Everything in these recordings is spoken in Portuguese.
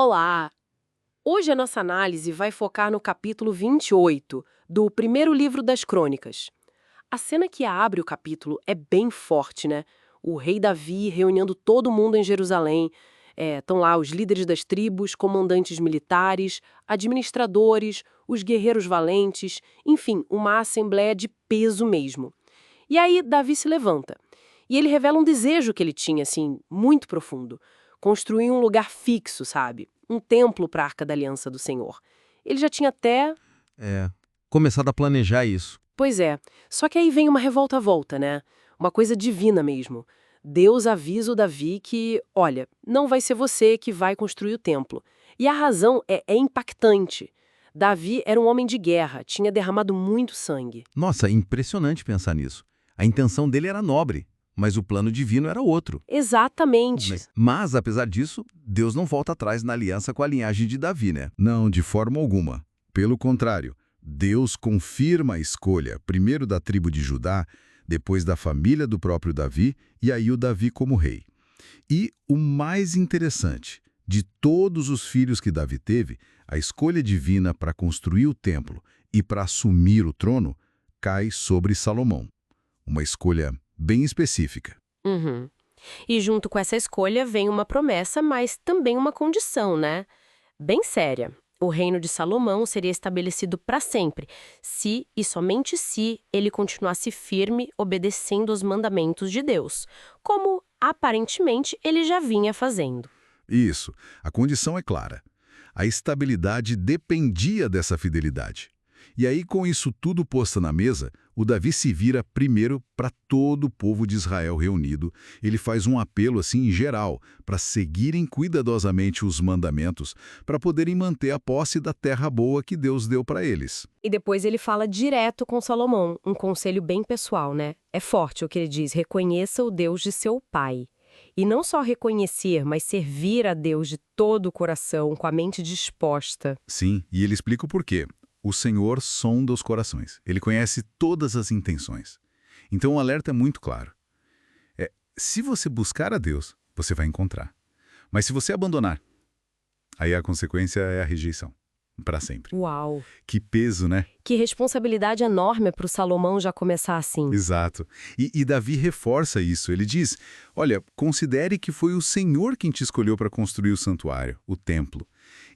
Olá! Hoje a nossa análise vai focar no capítulo 28 do primeiro livro das Crônicas. A cena que abre o capítulo é bem forte, né? O rei Davi reunindo todo mundo em Jerusalém. Estão lá os líderes das tribos, comandantes militares, administradores, os guerreiros valentes, enfim, uma assembleia de peso mesmo. E aí Davi se levanta. E ele revela um desejo que ele tinha, assim, muito profundo. Construir um lugar fixo, sabe? Um templo para a Arca da Aliança do Senhor. Ele já tinha até... É, começado a planejar isso. Pois é, só que aí vem uma revolta-volta, né? Uma coisa divina mesmo. Deus avisa o Davi que, olha, não vai ser você que vai construir o templo. E a razão é impactante. Davi era um homem de guerra, tinha derramado muito sangue. Nossa, impressionante pensar nisso. A intenção dele era nobre, mas o plano divino era outro. Exatamente. Mas, apesar disso, Deus não volta atrás na aliança com a linhagem de Davi, né? Não, de forma alguma. Pelo contrário, Deus confirma a escolha, primeiro da tribo de Judá, depois da família do próprio Davi, e aí o Davi como rei. E o mais interessante, de todos os filhos que Davi teve, a escolha divina para construir o templo e para assumir o trono cai sobre Salomão. Uma escolha bem específica. Uhum. E junto com essa escolha vem uma promessa, mas também uma condição, né? Bem séria. O reino de Salomão seria estabelecido para sempre, se e somente se ele continuasse firme, obedecendo aos mandamentos de Deus, como aparentemente ele já vinha fazendo. Isso, a condição é clara. A estabilidade dependia dessa fidelidade. E aí, com isso tudo posto na mesa, o Davi se vira primeiro para todo o povo de Israel reunido. Ele faz um apelo assim em geral, para seguirem cuidadosamente os mandamentos, para poderem manter a posse da terra boa que Deus deu para eles. E depois ele fala direto com Salomão, um conselho bem pessoal, né? É forte o que ele diz: reconheça o Deus de seu pai. E não só reconhecer, mas servir a Deus de todo o coração, com a mente disposta. Sim, e ele explica o porquê. O Senhor sonda os corações. Ele conhece todas as intenções. Então o alerta é muito claro. Se você buscar a Deus, você vai encontrar. Mas se você abandonar, aí a consequência é a rejeição. Para sempre. Uau! Que peso, né? Que responsabilidade enorme para o Salomão já começar assim. Exato. E Davi reforça isso. Ele diz, olha, considere que foi o Senhor quem te escolheu para construir o santuário, o templo.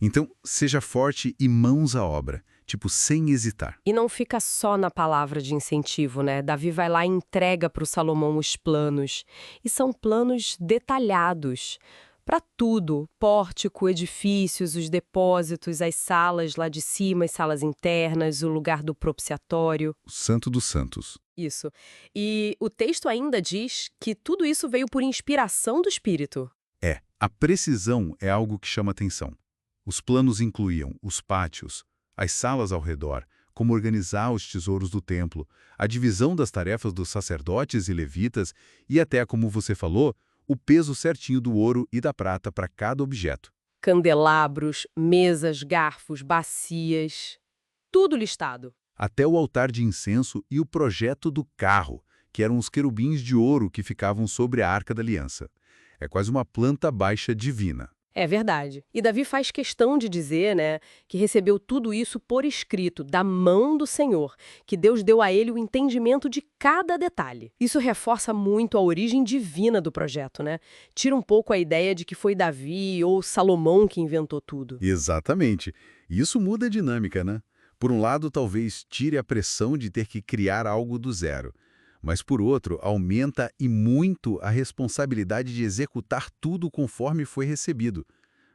Então, seja forte e mãos à obra, tipo, sem hesitar. E não fica só na palavra de incentivo, né? Davi vai lá e entrega para o Salomão os planos. E são planos detalhados. Para tudo, pórtico, edifícios, os depósitos, as salas lá de cima, as salas internas, o lugar do propiciatório. O Santo dos Santos. Isso. E o texto ainda diz que tudo isso veio por inspiração do Espírito. A precisão é algo que chama atenção. Os planos incluíam os pátios, as salas ao redor, como organizar os tesouros do templo, a divisão das tarefas dos sacerdotes e levitas e até, como você falou, o peso certinho do ouro e da prata para cada objeto. Candelabros, mesas, garfos, bacias, tudo listado. Até o altar de incenso e o projeto do carro, que eram os querubins de ouro que ficavam sobre a Arca da Aliança. É quase uma planta baixa divina. É verdade. E Davi faz questão de dizer, né, que recebeu tudo isso por escrito, da mão do Senhor, que Deus deu a ele o entendimento de cada detalhe. Isso reforça muito a origem divina do projeto, né? Tira um pouco a ideia de que foi Davi ou Salomão que inventou tudo. Exatamente. E isso muda a dinâmica, né? Por um lado, talvez tire a pressão de ter que criar algo do zero. Mas, por outro, aumenta e muito a responsabilidade de executar tudo conforme foi recebido.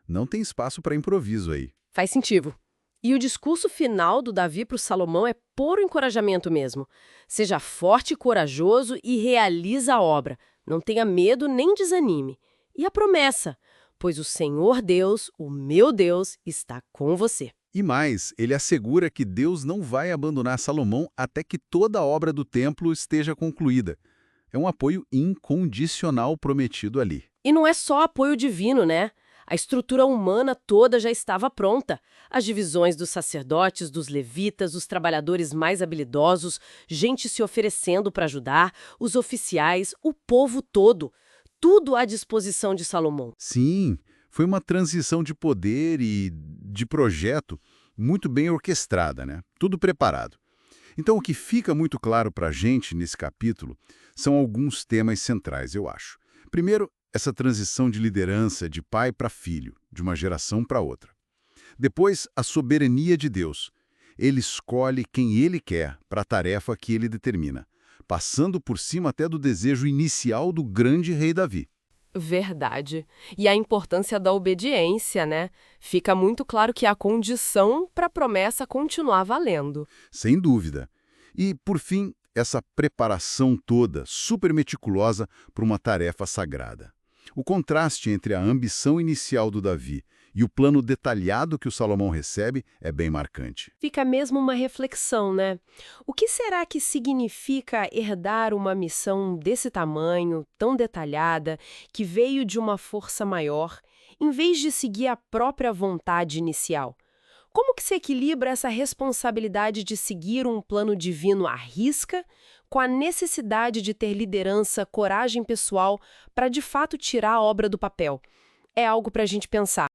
Não tem espaço para improviso aí. Faz sentido. E o discurso final do Davi para o Salomão é puro encorajamento mesmo. Seja forte e corajoso e realiza a obra. Não tenha medo nem desanime. E a promessa: pois o Senhor Deus, o meu Deus, está com você. E mais, ele assegura que Deus não vai abandonar Salomão até que toda a obra do templo esteja concluída. É um apoio incondicional prometido ali. E não é só apoio divino, né? A estrutura humana toda já estava pronta. As divisões dos sacerdotes, dos levitas, os trabalhadores mais habilidosos, gente se oferecendo para ajudar, os oficiais, o povo todo. Tudo à disposição de Salomão. Sim, Foi uma transição de poder e de projeto muito bem orquestrada, né? Tudo preparado. Então, o que fica muito claro para a gente nesse capítulo são alguns temas centrais, eu acho. Primeiro, essa transição de liderança de pai para filho, de uma geração para outra. Depois, a soberania de Deus. Ele escolhe quem ele quer para a tarefa que ele determina, passando por cima até do desejo inicial do grande rei Davi. Verdade. E a importância da obediência, né? Fica muito claro que é a condição para a promessa continuar valendo. Sem dúvida. E, por fim, essa preparação toda, super meticulosa para uma tarefa sagrada. O contraste entre a ambição inicial do Davi e o plano detalhado que o Salomão recebe é bem marcante. Fica mesmo uma reflexão, né? O que será que significa herdar uma missão desse tamanho, tão detalhada, que veio de uma força maior, em vez de seguir a própria vontade inicial? Como que se equilibra essa responsabilidade de seguir um plano divino à risca com a necessidade de ter liderança, coragem pessoal para de fato tirar a obra do papel? É algo para a gente pensar.